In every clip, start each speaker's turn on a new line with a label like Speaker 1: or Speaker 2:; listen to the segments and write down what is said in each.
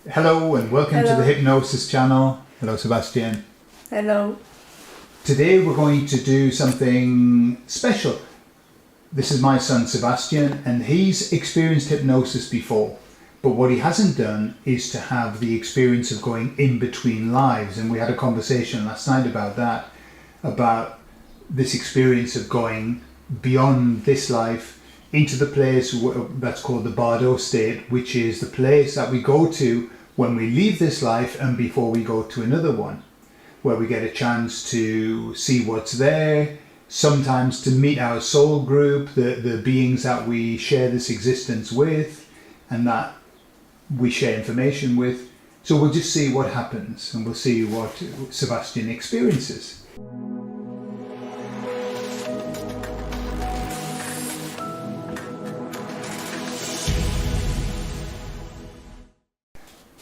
Speaker 1: Hello and welcome to the
Speaker 2: Hello.
Speaker 1: Hypnosis channel. Hello Sebastian.
Speaker 2: Hello.
Speaker 1: Today we're going to do something special. This is my son Sebastian and he's experienced hypnosis before, but what he hasn't done is to have the experience of going in between lives, and we had a conversation last night about that, about this experience of going beyond this life into the place that's called the Bardo state, which is the place that we go to when we leave this life and before we go to another one, where we get a chance to see what's there, sometimes to meet our soul group, the beings that we share this existence with and that we share information with. So we'll just see what happens and we'll see what Sebastian experiences.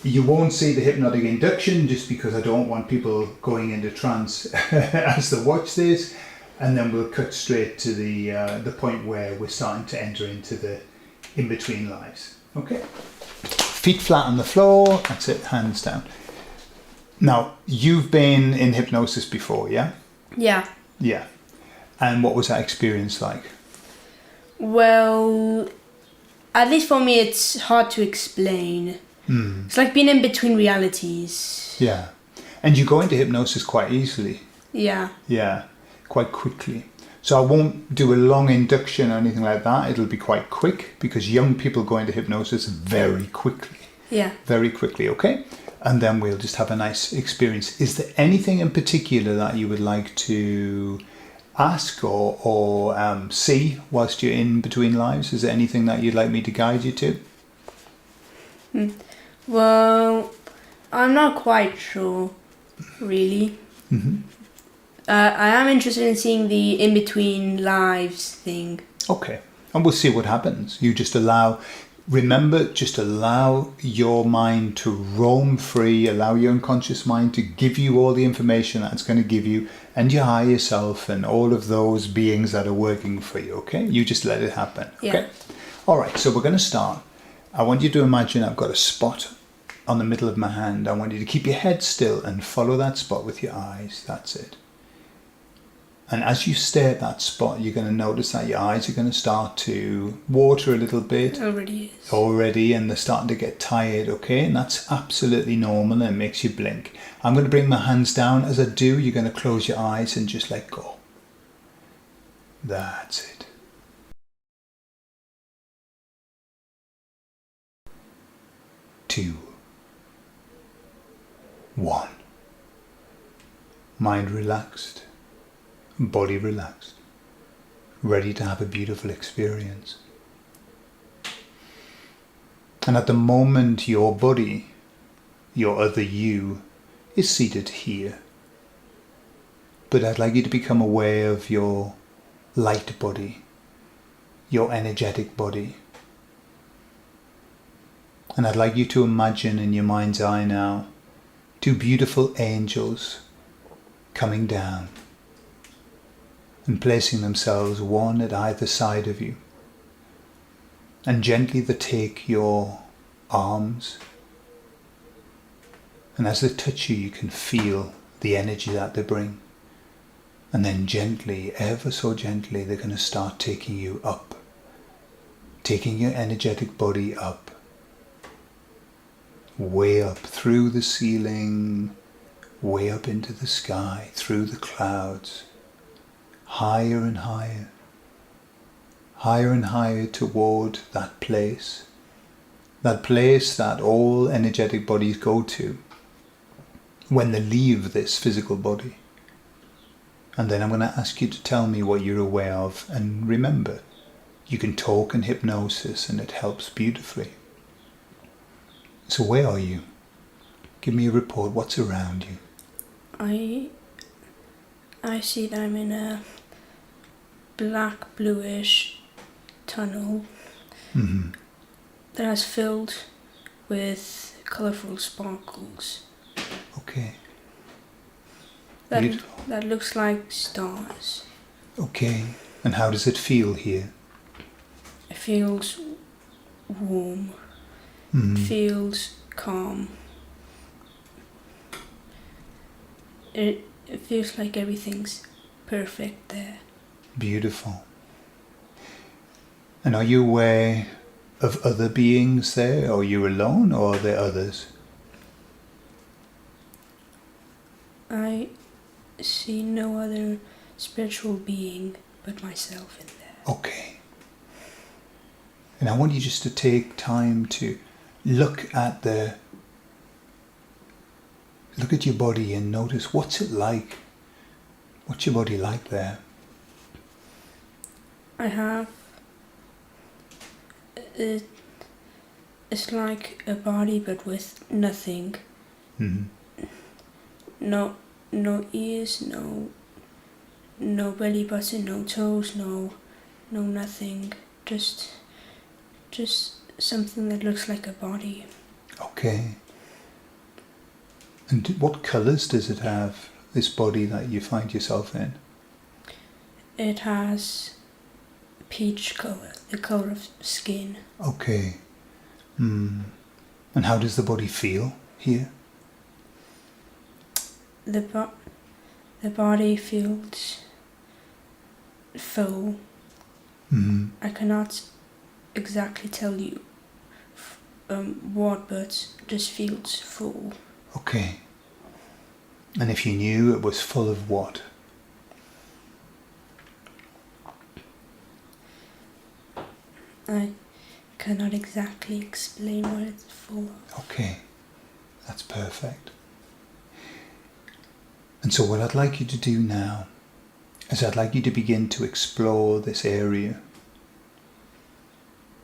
Speaker 1: You won't see the hypnotic induction just because I don't want people going into trance as they watch this, and then we'll cut straight to the point where we're starting to enter into the in-between lives. Okay? Feet flat on the floor, that's it, hands down. Now, you've been in hypnosis before, yeah?
Speaker 2: Yeah.
Speaker 1: Yeah. And what was that experience like?
Speaker 2: Well, at least for me, it's hard to explain. It's like being in between realities.
Speaker 1: Yeah. And you go into hypnosis quite easily.
Speaker 2: Yeah.
Speaker 1: Yeah, quite quickly. So I won't do a long induction or anything like that. It'll be quite quick because young people go into hypnosis very quickly.
Speaker 2: Yeah.
Speaker 1: Very quickly, okay? And then we'll just have a nice experience. Is there anything in particular that you would like to ask or see whilst you're in between lives? Is there anything that you'd like me to guide you to?
Speaker 2: Well, I'm not quite sure, really. I am interested in seeing the in-between lives thing.
Speaker 1: Okay, and we'll see what happens. You just allow your mind to roam free, allow your unconscious mind to give you all the information that it's going to give you, and your higher self and all of those beings that are working for you, okay? You just let it happen, okay?
Speaker 2: Yeah.
Speaker 1: All right, so we're going to start. I want you to imagine I've got a spot on the middle of my hand. I want you to keep your head still and follow that spot with your eyes. That's it. And as you stare at that spot, you're going to notice that your eyes are going to start to water a little bit. Already, and they're starting to get tired, okay? And that's absolutely normal and it makes you blink. I'm going to bring my hands down. As I do, you're going to close your eyes and just let go. That's it. 2, 1. Mind relaxed, body relaxed, ready to have a beautiful experience. And at the moment, your body, your other you, is seated here. But I'd like you to become aware of your light body, your energetic body. And I'd like you to imagine in your mind's eye now 2 beautiful angels coming down and placing themselves one at either side of you. And gently they take your arms, and as they touch you, you can feel the energy that they bring. And then gently, ever so gently, they're going to start taking you up, taking your energetic body up, way up through the ceiling, way up into the sky, through the clouds, higher and higher toward that place that all energetic bodies go to when they leave this physical body. And then I'm going to ask you to tell me what you're aware of, and remember, you can talk in hypnosis and it helps beautifully. So where are you? Give me a report. What's around you?
Speaker 2: I see that I'm in a black bluish tunnel that is filled with colourful sparkles.
Speaker 1: Okay.
Speaker 2: That looks like stars.
Speaker 1: Okay. And how does it feel here?
Speaker 2: It feels warm.
Speaker 1: Mm.
Speaker 2: It feels calm. It feels like everything's perfect there.
Speaker 1: Beautiful. And are you aware of other beings there? Are you alone, or are there others?
Speaker 2: I see no other spiritual being but myself in there.
Speaker 1: Okay. And I want you just to take time to look at your body and notice what's it like. What's your body like there?
Speaker 2: I have it's like a body but with nothing.
Speaker 1: Mm-hmm.
Speaker 2: No ears, no belly button, no toes, no nothing. Just something that looks like a body.
Speaker 1: Okay. And what colours does it have, this body that you find yourself in?
Speaker 2: It has peach color, the color of skin.
Speaker 1: Okay. And how does the body feel here?
Speaker 2: The body feels full. I cannot exactly tell you what, but just feels full.
Speaker 1: Okay. And if you knew it was full of what?
Speaker 2: I cannot exactly explain what it's full of.
Speaker 1: Okay. That's perfect. And so what I'd like you to do now is I'd like you to begin to explore this area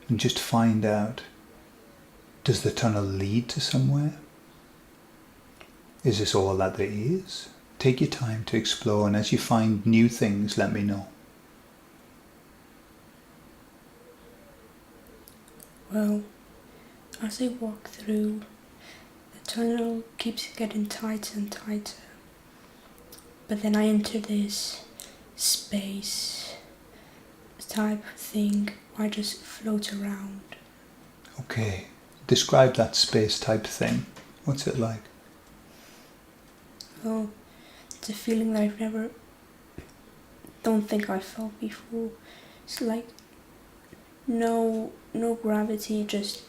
Speaker 1: and just find out, does the tunnel lead to somewhere? Is this all that there is? Take your time to explore, and as you find new things, let me know.
Speaker 2: Well, as I walk through, the tunnel keeps getting tighter and tighter. But then I enter this space type thing where I just float around.
Speaker 1: Okay. Describe that space type thing. What's it like?
Speaker 2: Oh, it's a feeling that I've never, don't think I felt before. It's like no gravity, just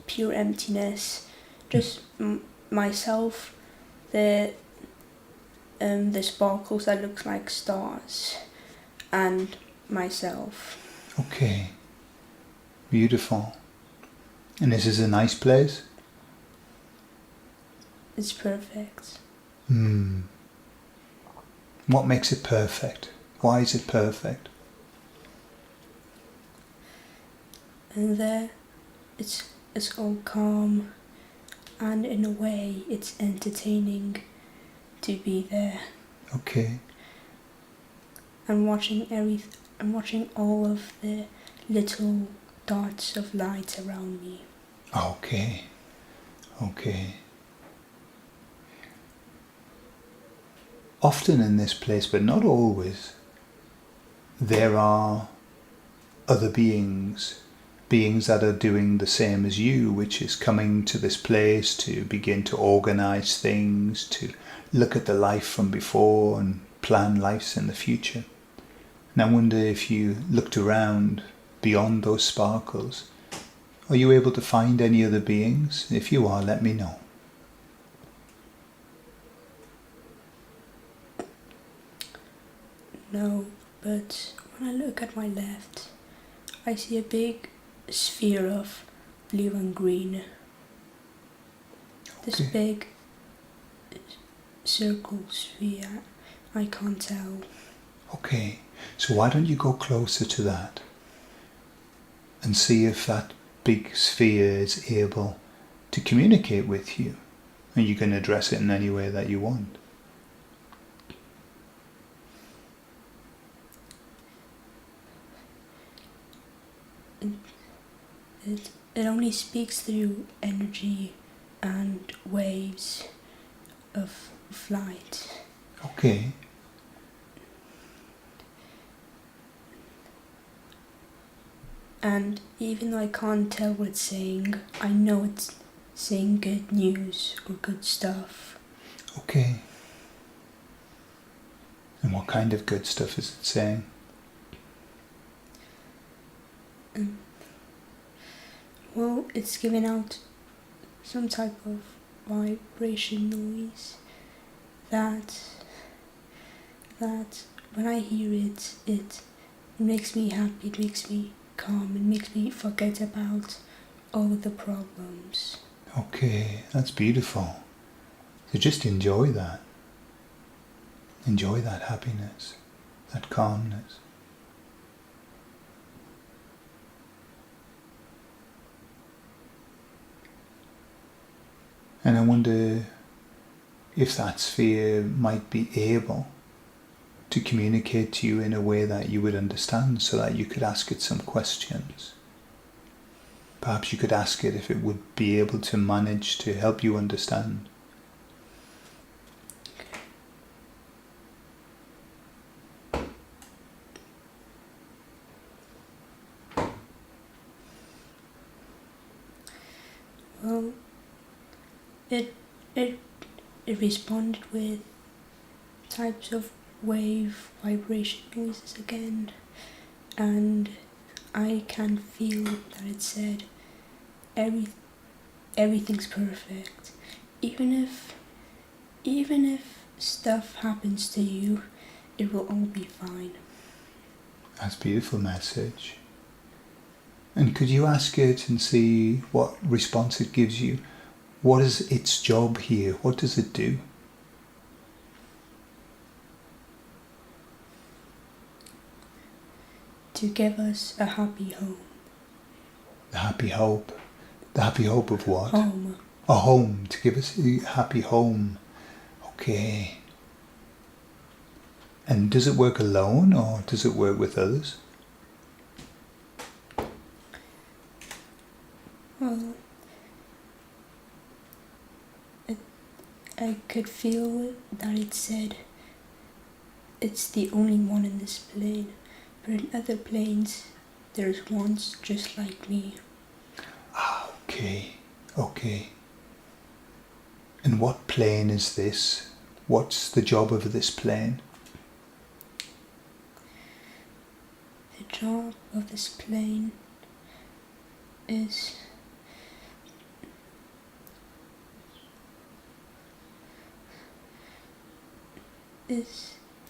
Speaker 2: pure emptiness, just myself, the sparkles that look like stars, and myself.
Speaker 1: Okay. Beautiful. And this is a nice place?
Speaker 2: It's perfect.
Speaker 1: What makes it perfect? Why is it perfect?
Speaker 2: And there, it's all calm, and in a way, it's entertaining to be there.
Speaker 1: Okay.
Speaker 2: I'm watching all of the little dots of light around me.
Speaker 1: Okay. Okay. Often in this place, but not always, there are other beings that are doing the same as you, which is coming to this place to begin to organize things, to look at the life from before and plan lives in the future. And I wonder if you looked around beyond those sparkles, are you able to find any other beings? If you are, let me know.
Speaker 2: No, but when I look at my left, I see a big sphere of blue and green. This
Speaker 1: Okay.
Speaker 2: big circle sphere, I can't tell.
Speaker 1: Okay, so why don't you go closer to that and see if that big sphere is able to communicate with you, and you can address it in any way that you want.
Speaker 2: It only speaks through energy and waves of light.
Speaker 1: Okay.
Speaker 2: And even though I can't tell what it's saying, I know it's saying good news or good stuff.
Speaker 1: Okay. And what kind of good stuff is it saying?
Speaker 2: Well, it's giving out some type of vibration noise that when I hear it, it makes me happy, it makes me calm, it makes me forget about all of the problems.
Speaker 1: Okay, that's beautiful. So just enjoy that. Enjoy that happiness, that calmness. And I wonder if that sphere might be able to communicate to you in a way that you would understand, so that you could ask it some questions. Perhaps you could ask it if it would be able to manage to help you understand.
Speaker 2: Well, it responded with types of wave vibration noises again, and I can feel that it said everything's perfect. Even if stuff happens to you, it will all be fine.
Speaker 1: That's a beautiful message. And could you ask it and see what response it gives you? What is its job here? What does it do?
Speaker 2: To give us a happy home.
Speaker 1: The happy hope. The happy hope of what?
Speaker 2: Home.
Speaker 1: A home. To give us a happy home. Okay. And does it work alone, or does it work with others?
Speaker 2: Well, I could feel that it said it's the only one in this plane, but in other planes there's ones just like me.
Speaker 1: Ah, okay. Okay. And what plane is this? What's the job of this plane?
Speaker 2: The job of this plane is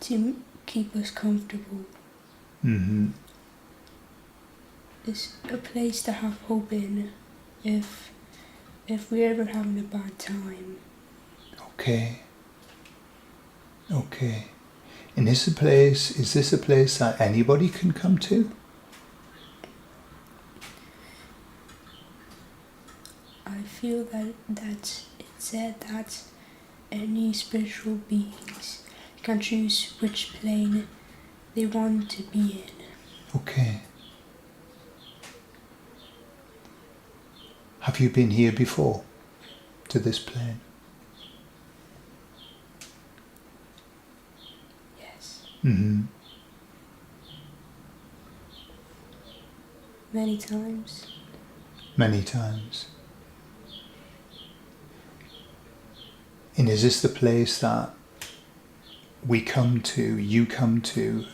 Speaker 2: to keep us comfortable.
Speaker 1: Mm-hmm.
Speaker 2: It's a place to have hope in if we're ever having a bad time.
Speaker 1: Okay. Okay. And is this a place that anybody can come to?
Speaker 2: I feel that it said that any spiritual beings can choose which plane they want to be in.
Speaker 1: Okay. Have you been here before, to this plane?
Speaker 2: Yes.
Speaker 1: Mm-hmm.
Speaker 2: Many times.
Speaker 1: Many times. And is this the place that you come to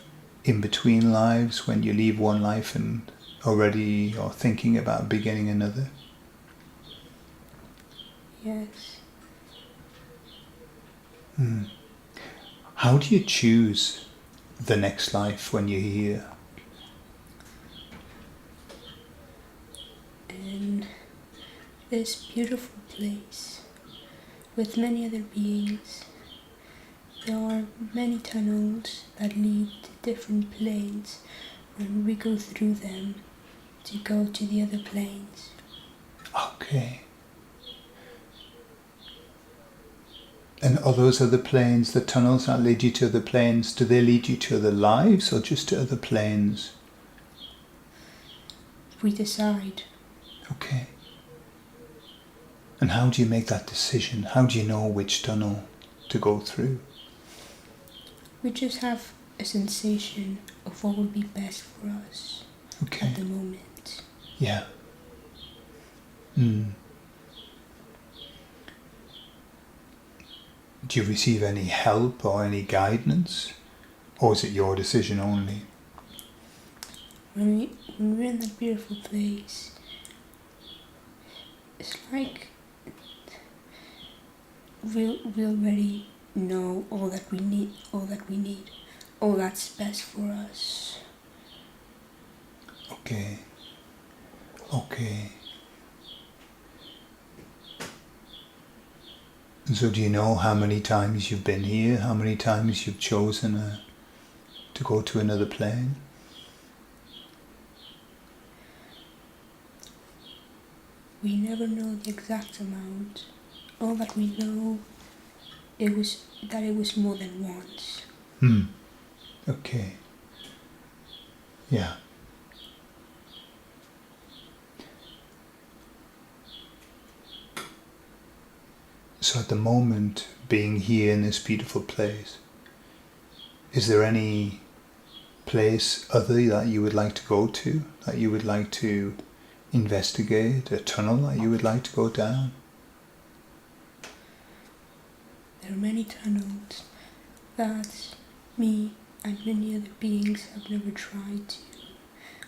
Speaker 1: in between lives, when you leave one life and already are thinking about beginning another?
Speaker 2: Yes.
Speaker 1: How do you choose the next life when you're here?
Speaker 2: In this beautiful place with many other beings, there are many tunnels that lead to different planes, and we go through them to go to the other planes.
Speaker 1: Okay. And are those other planes, the tunnels that lead you to other planes, do they lead you to other lives or just to other planes?
Speaker 2: We decide.
Speaker 1: Okay. And how do you make that decision? How do you know which tunnel to go through?
Speaker 2: We just have a sensation of what would be best for us
Speaker 1: Okay.
Speaker 2: at the moment.
Speaker 1: Yeah. Mm. Do you receive any help or any guidance? Or is it your decision only?
Speaker 2: When we're in that beautiful place, it's like we already know all that we need, all that's best for us.
Speaker 1: Okay. Okay. And so do you know how many times you've been here? How many times you've chosen to go to another plane?
Speaker 2: We never know the exact amount. All that we know, it was more than once.
Speaker 1: Okay. Yeah. So at the moment, being here in this beautiful place, is there any place other that you would like to go to, that you would like to investigate, a tunnel that you would like to go down?
Speaker 2: There are many tunnels that me and many other beings have never tried to.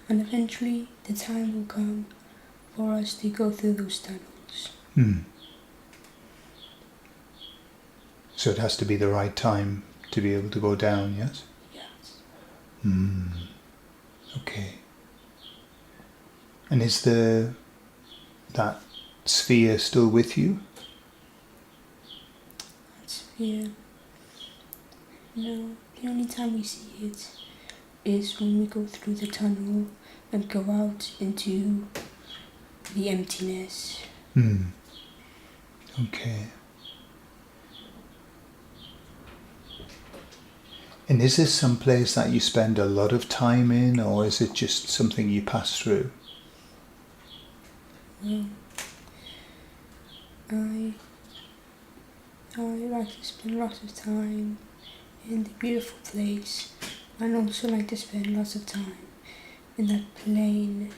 Speaker 2: And eventually the time will come for us to go through those tunnels.
Speaker 1: So it has to be the right time to be able to go down, yes?
Speaker 2: Yes.
Speaker 1: Okay. And is that sphere still with you?
Speaker 2: That sphere. No, the only time we see it is when we go through the tunnel and go out into the emptiness.
Speaker 1: Okay. And is this some place that you spend a lot of time in, or is it just something you pass through?
Speaker 2: Well, I like to spend lots of time in the beautiful place, and also like to spend lots of time in that plane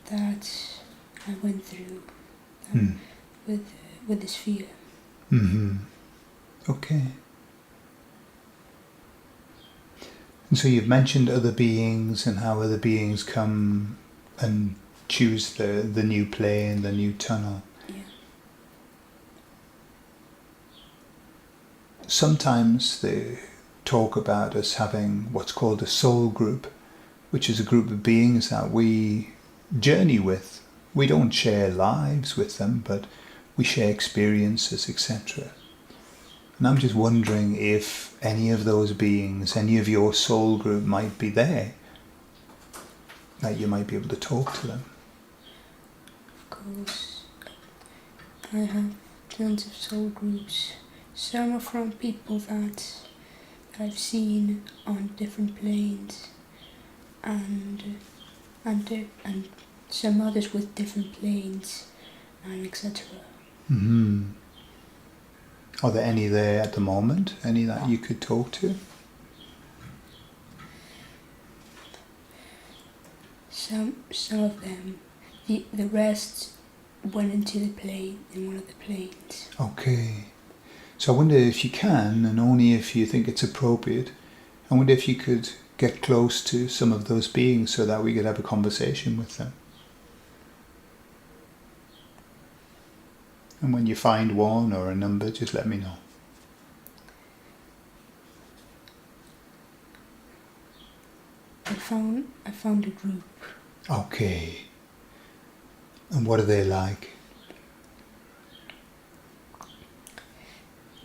Speaker 2: that I went through with the sphere.
Speaker 1: Okay. And so you've mentioned other beings and how other beings come and choose the new plane, the new tunnel.
Speaker 2: Yeah.
Speaker 1: Sometimes they talk about us having what's called a soul group, which is a group of beings that we journey with. We don't share lives with them, but we share experiences, etc. And I'm just wondering if any of those beings, any of your soul group might be there, that you might be able to talk to them.
Speaker 2: Of course, I have tons of soul groups. Some are from people that I've seen on different planes, and some others with different planes, and etc.
Speaker 1: Are there any there at the moment? Any that you could talk to?
Speaker 2: Some of them. The rest went into the plane, in one of the planes.
Speaker 1: Okay. So I wonder if you can, and only if you think it's appropriate, I wonder if you could get close to some of those beings so that we could have a conversation with them. And when you find one or a number, just let me know.
Speaker 2: I found a group.
Speaker 1: Okay. And what are they like?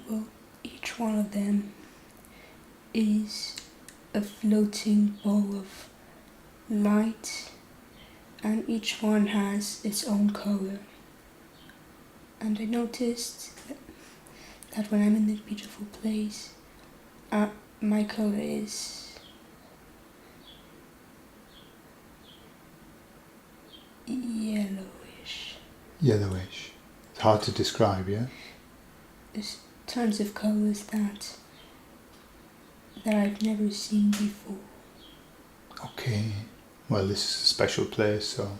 Speaker 2: Well, each one of them is a floating ball of light, and each one has its own color. And I noticed that when I'm in this beautiful place, my color is yellowish.
Speaker 1: Yellowish. It's hard to describe, yeah?
Speaker 2: There's tons of colors that I've never seen before.
Speaker 1: Okay. Well, this is a special place, so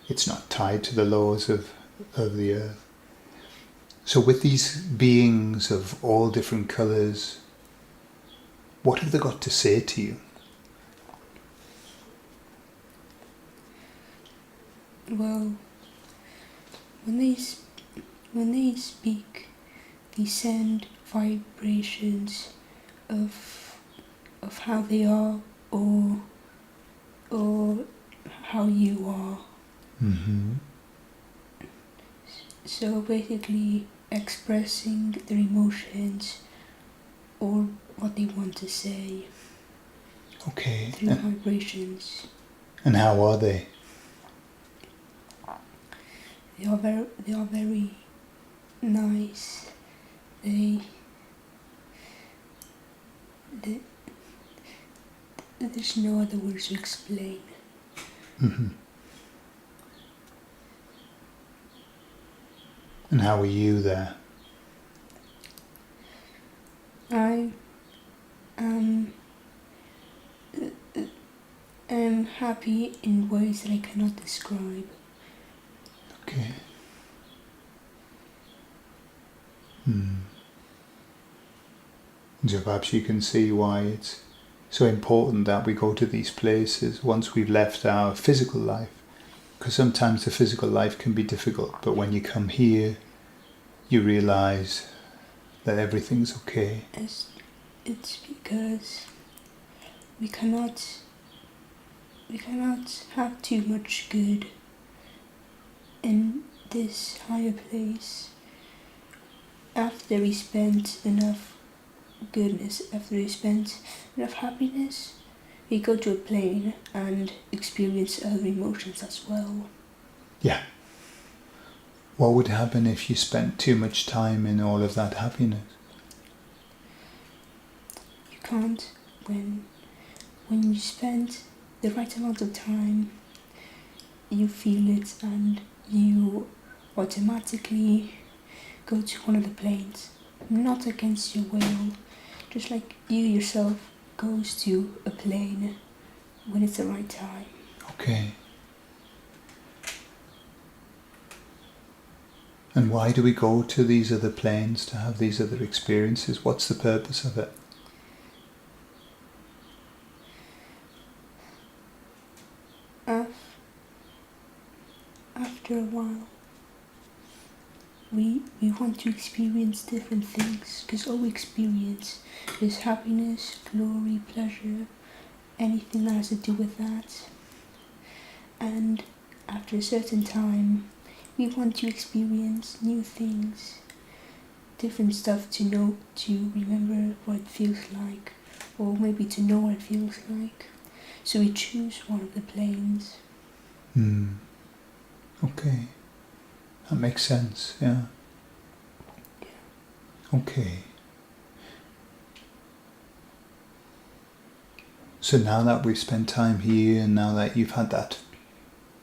Speaker 1: It's not tied to the laws of the earth. So with these beings of all different colours, what have they got to say to you?
Speaker 2: Well, when they speak, they send vibrations of how they are, or how you are.
Speaker 1: Mm-hmm.
Speaker 2: So basically expressing their emotions or what they want to say
Speaker 1: Okay.
Speaker 2: through vibrations.
Speaker 1: And how are they?
Speaker 2: They are very nice. There's no other words to explain.
Speaker 1: Mm-hmm. And how are you there?
Speaker 2: I am happy in ways that I cannot describe.
Speaker 1: Okay. So perhaps you can see why it's so important that we go to these places once we've left our physical life. Because sometimes the physical life can be difficult, but when you come here, you realise that everything's okay.
Speaker 2: It's because we cannot have too much good in this higher place. After we spend enough goodness, after we spend enough happiness, we go to a plane and experience other emotions as well.
Speaker 1: Yeah. What would happen if you spent too much time in all of that happiness?
Speaker 2: You can't. When you spend the right amount of time, you feel it and you automatically go to one of the planes, not against your will, just like you yourself goes to a plane when it's the right time.
Speaker 1: Okay. And why do we go to these other planes to have these other experiences? What's the purpose of it?
Speaker 2: After a while, we want to experience different things, because all we experience is happiness, glory, pleasure, anything that has to do with that. And after a certain time, we want to experience new things, different stuff to know, to remember what it feels like, or maybe to know what it feels like. So we choose one of the planes.
Speaker 1: Okay. That makes sense, yeah. Okay. So now that we've spent time here, and now that you've had that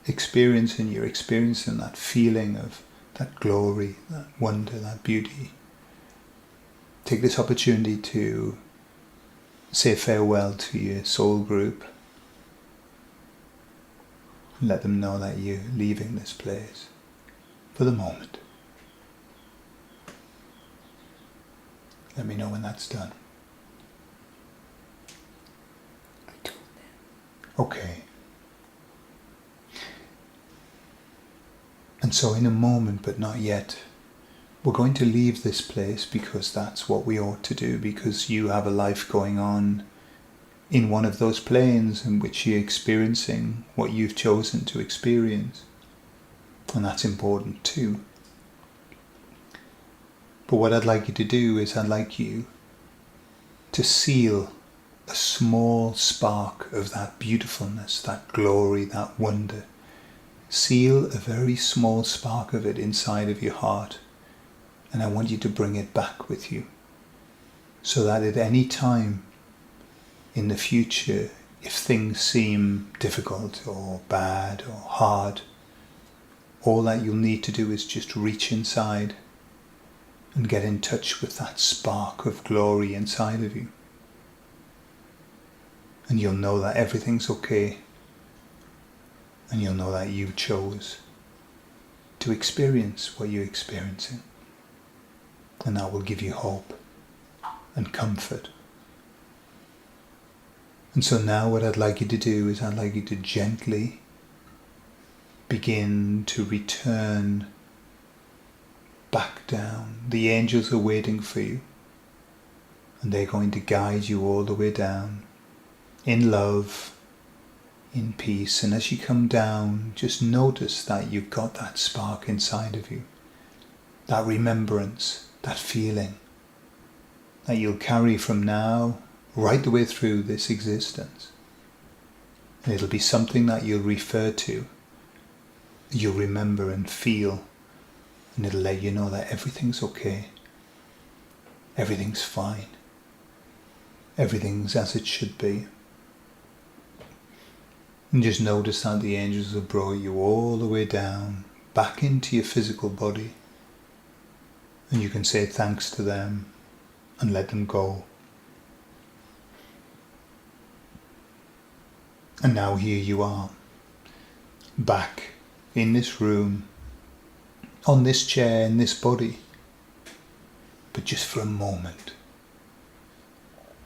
Speaker 1: experience and you're experiencing that feeling of that glory, that wonder, that beauty, take this opportunity to say farewell to your soul group. And let them know that you're leaving this place for the moment. Let me know when that's done.
Speaker 2: I told them.
Speaker 1: Okay. And so in a moment, but not yet, we're going to leave this place because that's what we ought to do, because you have a life going on in one of those planes in which you're experiencing what you've chosen to experience. And that's important too. But what I'd like you to do is I'd like you to seal a small spark of that beautifulness, that glory, that wonder. Seal a very small spark of it inside of your heart, and I want you to bring it back with you, so that at any time in the future, if things seem difficult or bad or hard, all that you'll need to do is just reach inside and get in touch with that spark of glory inside of you. And you'll know that everything's okay. And you'll know that you chose to experience what you're experiencing. And that will give you hope and comfort. And so now what I'd like you to do is I'd like you to gently begin to return back down. The angels are waiting for you, and they're going to guide you all the way down in love, in peace. And as you come down, just notice that you've got that spark inside of you, that remembrance, that feeling that you'll carry from now right the way through this existence. And it'll be something that you'll refer to, you'll remember and feel, and it'll let you know that everything's okay, everything's fine, everything's as it should be. And just notice that the angels have brought you all the way down, back into your physical body, and you can say thanks to them and let them go. And now here you are, back in this room, on this chair, in this body. But just for a moment,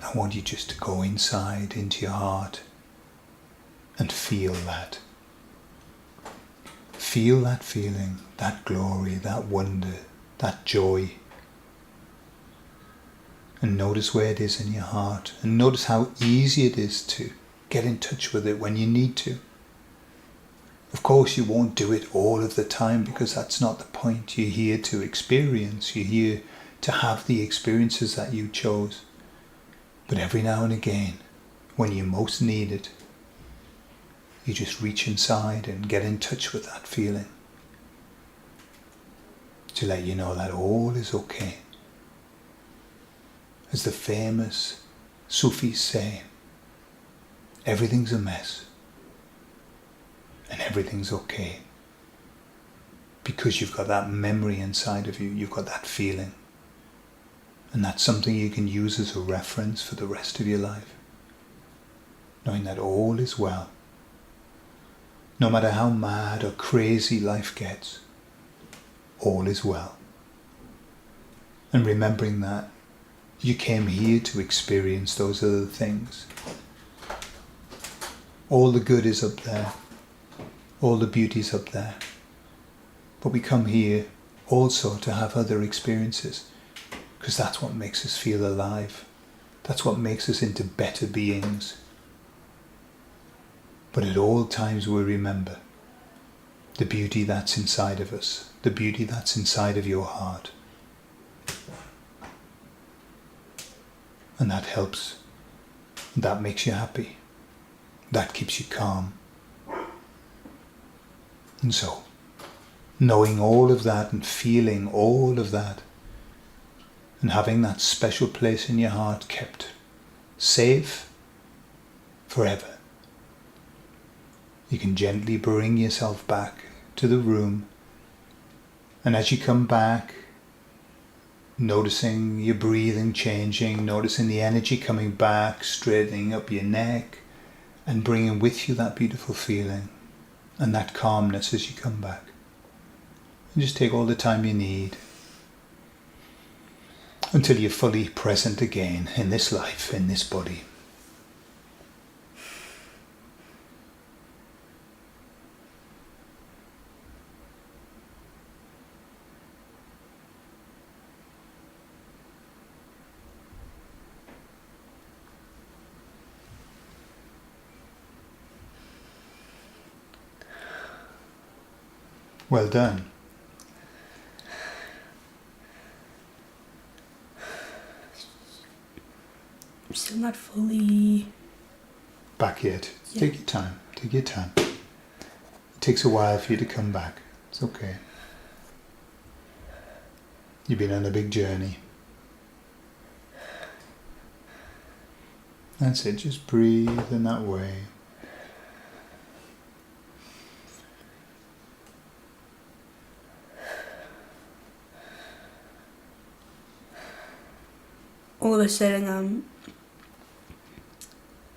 Speaker 1: I want you just to go inside into your heart and feel that. Feel that feeling, that glory, that wonder, that joy. And notice where it is in your heart, and notice how easy it is to get in touch with it when you need to. Of course, you won't do it all of the time, because that's not the point. You're here to experience, you're here to have the experiences that you chose. But every now and again, when you most need it, you just reach inside and get in touch with that feeling to let you know that all is okay. As the famous Sufis say, everything's a mess and everything's okay, because you've got that memory inside of you, you've got that feeling, and that's something you can use as a reference for the rest of your life, knowing that all is well. No matter how mad or crazy life gets, all is well. And remembering that you came here to experience those other things. All the good is up there. All the beauty is up there. But we come here also to have other experiences, because that's what makes us feel alive. That's what makes us into better beings. But at all times we remember the beauty that's inside of us, the beauty that's inside of your heart. And that helps. That makes you happy. That keeps you calm. And so, knowing all of that and feeling all of that, and having that special place in your heart kept safe forever, you can gently bring yourself back to the room. And as you come back, noticing your breathing changing, noticing the energy coming back, straightening up your neck, and bringing with you that beautiful feeling and that calmness as you come back. And just take all the time you need until you're fully present again in this life, in this body. Well done.
Speaker 2: I'm still not fully
Speaker 1: Back yet.
Speaker 2: Yeah.
Speaker 1: Take your time. Take your time. It takes a while for you to come back. It's okay. You've been on a big journey. That's it. Just breathe in that way.
Speaker 2: all of a sudden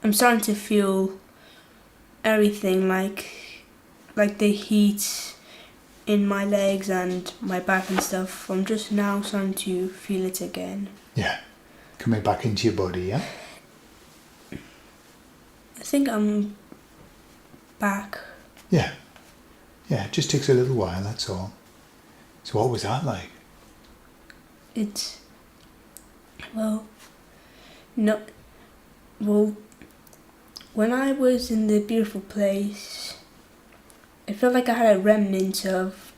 Speaker 2: I'm starting to feel everything like like the heat in my legs and my back and stuff. I'm just now starting to feel it again.
Speaker 1: Yeah. Coming back into your body, yeah?
Speaker 2: I think I'm back.
Speaker 1: Yeah. Yeah, it just takes a little while, that's all. So what was that like?
Speaker 2: It's, well, no, well, when I was in the beautiful place, I felt like I had a remnant of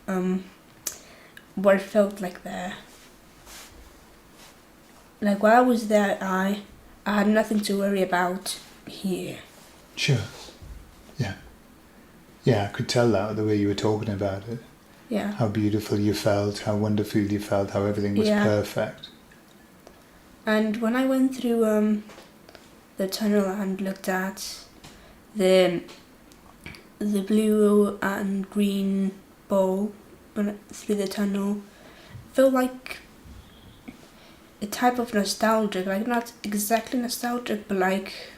Speaker 2: what it felt like there. Like while I was there, I had nothing to worry about here.
Speaker 1: Sure. Yeah. Yeah, I could tell that the way you were talking about it.
Speaker 2: Yeah.
Speaker 1: How beautiful you felt, how wonderful you felt, how everything was perfect.
Speaker 2: And when I went through the tunnel and looked at the blue and green ball through the tunnel, it felt like a type of nostalgic, like not exactly nostalgic, but like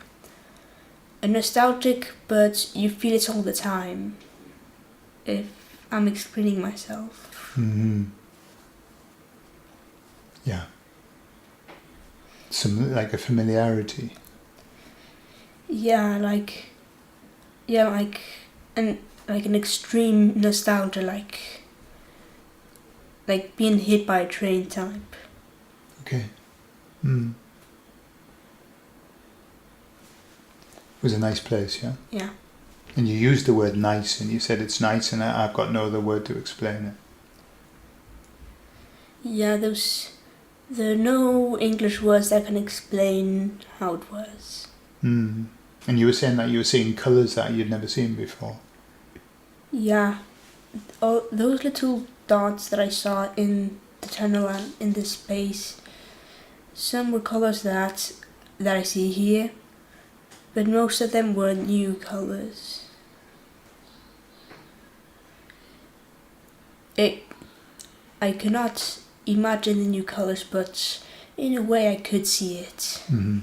Speaker 2: a nostalgic, but you feel it all the time, if I'm explaining myself.
Speaker 1: Mm-hmm. Yeah. Some, like a familiarity.
Speaker 2: Yeah, like an extreme nostalgia, like being hit by a train type.
Speaker 1: Okay. Mm. It was a nice place, yeah?
Speaker 2: Yeah.
Speaker 1: And you used the word nice, and you said it's nice, and I've got no other word to explain it.
Speaker 2: Yeah, there are no English words that can explain how it was.
Speaker 1: Mm. And you were saying that you were seeing colours that you'd never seen before.
Speaker 2: Yeah. Oh, those little dots that I saw in the tunnel and in this space, some were colours that I see here, but most of them were new colours. I cannot imagine the new colours, but in a way I could see it.
Speaker 1: Mm-hmm.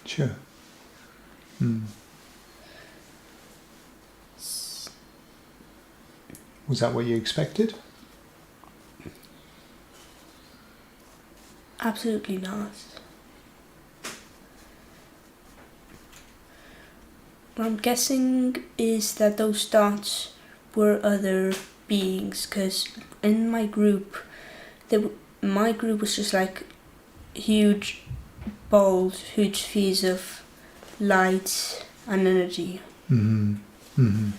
Speaker 1: Sure. Mm. Was that what you expected?
Speaker 2: Absolutely not. What I'm guessing is that those dots were other beings, because in my group, my group was just like huge balls, huge spheres of light and energy.
Speaker 1: Mm-hmm. Mm-hmm.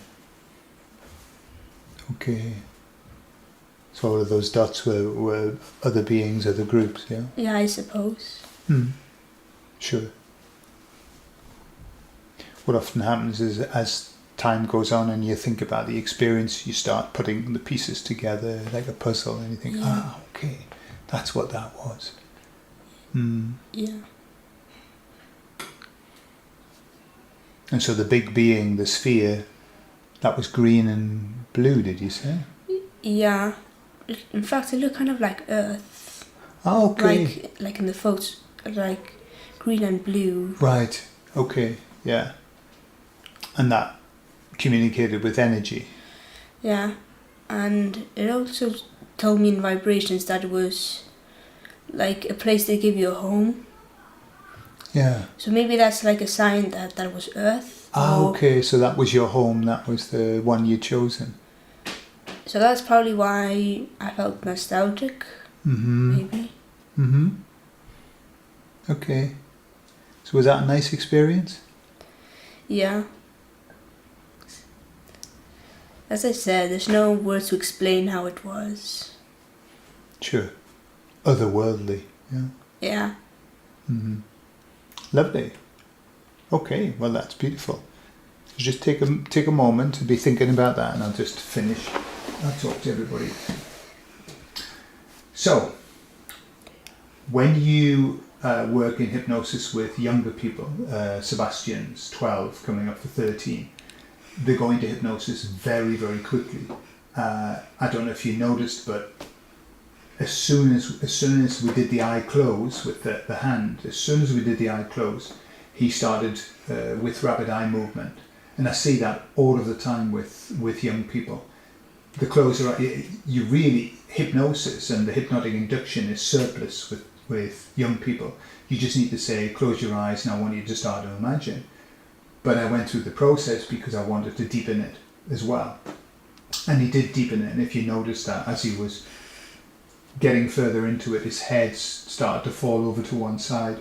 Speaker 1: Okay. So all of those dots were other beings, other groups, yeah?
Speaker 2: Yeah, I suppose.
Speaker 1: Mm. Sure. What often happens is as time goes on and you think about the experience, you start putting the pieces together like a puzzle, and you think, okay, that's what that was. Mm.
Speaker 2: Yeah.
Speaker 1: And so the big being, the sphere, that was green and blue, did you say?
Speaker 2: Yeah. In fact, it looked kind of like Earth.
Speaker 1: Oh, okay.
Speaker 2: Like in the photos, like green and blue.
Speaker 1: Right. Okay. Yeah. And that communicated with energy.
Speaker 2: Yeah. And it also told me in vibrations that it was like a place they give you a home.
Speaker 1: Yeah.
Speaker 2: So maybe that's like a sign that was Earth.
Speaker 1: Okay. So that was your home. That was the one you'd chosen.
Speaker 2: So that's probably why I felt nostalgic.
Speaker 1: Mm-hmm.
Speaker 2: Maybe.
Speaker 1: Mm-hmm. Okay. So was that a nice experience?
Speaker 2: Yeah. As I said, there's no words to explain how it was.
Speaker 1: Sure. Otherworldly. Yeah.
Speaker 2: Yeah.
Speaker 1: Mm-hmm. Lovely. Okay. Well, that's beautiful. So just take a moment to be thinking about that, and I'll just finish. I'll talk to everybody. So, when you work in hypnosis with younger people, Sebastian's 12, coming up for 13, they go into hypnosis very, very quickly. I don't know if you noticed, but as soon as we did the eye close with the hand, as soon as we did the eye close, he started with rapid eye movement. And I see that all of the time with young people. The closer you really, hypnosis and the hypnotic induction is surplus with young people. You just need to say, close your eyes and I want you to start to imagine. But I went through the process because I wanted to deepen it as well. And he did deepen it, and if you noticed that as he was getting further into it, his head started to fall over to one side,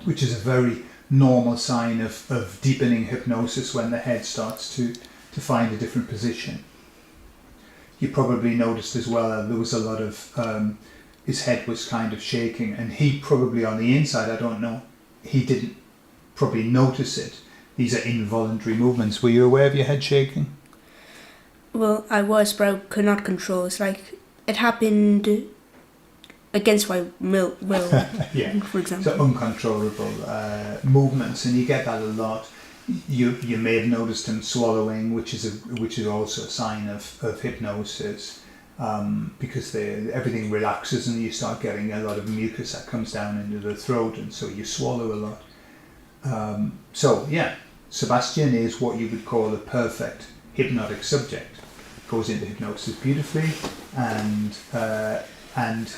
Speaker 1: which is a very normal sign of deepening hypnosis when the head starts to find a different position. You probably noticed as well that there was a lot of, his head was kind of shaking, and he probably on the inside, I don't know, he didn't probably notice it. These are involuntary movements. Were you aware of your head shaking?
Speaker 2: Well, I was, but I could not control. It's like it happened against my will,
Speaker 1: Yeah.
Speaker 2: for example.
Speaker 1: So uncontrollable movements, and you get that a lot. You may have noticed him swallowing, which is also a sign of hypnosis, because everything relaxes and you start getting a lot of mucus that comes down into the throat, and so you swallow a lot. So yeah, Sebastian is what you would call a perfect hypnotic subject. Goes into hypnosis beautifully, and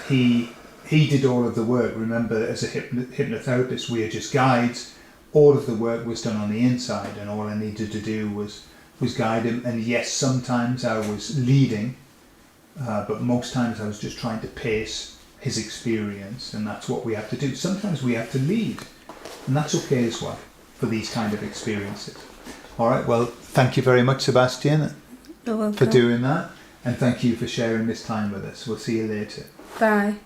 Speaker 1: he did all of the work. Remember, as a hypnotherapist, we are just guides. All of the work was done on the inside, and all I needed to do was guide him. And yes, sometimes I was leading, but most times I was just trying to pace his experience, and that's what we have to do. Sometimes we have to lead, and that's okay as well for these kind of experiences. All right, well, thank you very much, Sebastian,
Speaker 2: You're welcome.
Speaker 1: for doing that, and thank you for sharing this time with us. We'll see you later.
Speaker 2: Bye.